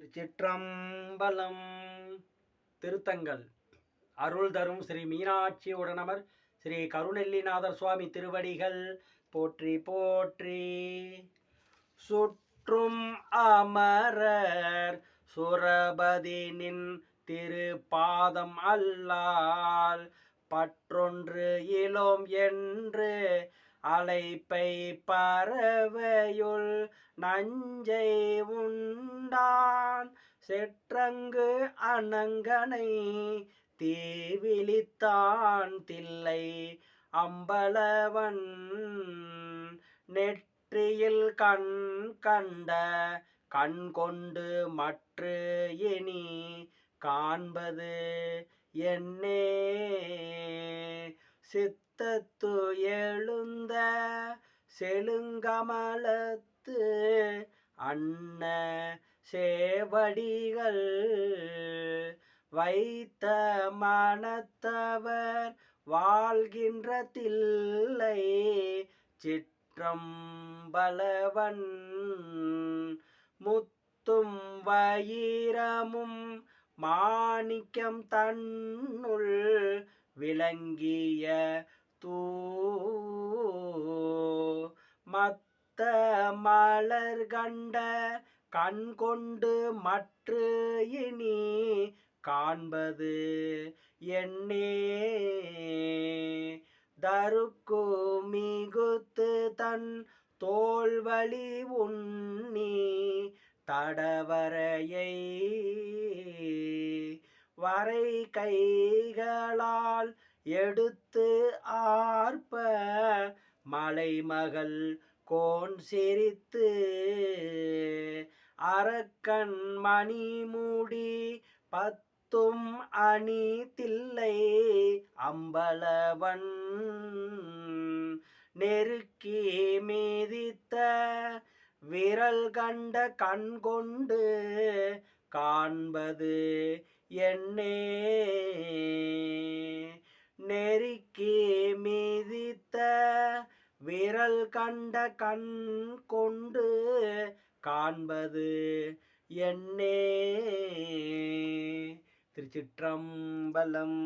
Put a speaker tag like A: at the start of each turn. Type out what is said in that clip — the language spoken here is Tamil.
A: திருச்சிற்றம்பலம். திருத்தங்கள் அருள் தரும் ஸ்ரீ மீனாட்சி உடனமர் ஸ்ரீ கருணெல்லிநாதர் சுவாமி திருவடிகள் போற்றி போற்றி. சுற்றும் அமரர் சுரபதினின் திருப்பாதம் அல்லால் பற்றொன்று இலோம் என்று அலைப்பை பறவையுள் நஞ்சை உண்டான் செற்றங்கு அனங்கனை தீவிழித்தான் தில்லை அம்பலவன் நெற்றியில் கண் கண்ட கண் கொண்டு மற்று இனி காண்பது என்னே சித்தத்து எழுந்த செழுங்கமலத்து அன்ன சேவடிகள் வைத்த மனத்தவர் வாழ்கின்ற தில்லை சிற்றம்பலவன் முத்தும் வயிரமும் மாணிக்கம் தன்னுள் விளங்கிய மத்த மலர் கண்ட கண் கொண்டு மற்று இனி காண்பது என்னே தருக்கு மிகுத்து தன் தோல்வழி உண்ணி தடவரையை வரை கைகளால் எடுத்து ஆர்ப்ப மலைமகள் கோன் சிரித்து அரக்கன் மணிமுடி பத்தும் அணி தில்லை அம்பலவன் நெருக்கி மீதித்த விரல் கண்ட கண் கொண்டு காண்பது என்னே நெருக்கி மீதித்த விரல் கண்ட கண் கொண்டு காண்பது என்னே. திருச்சிற்றம்பலம்.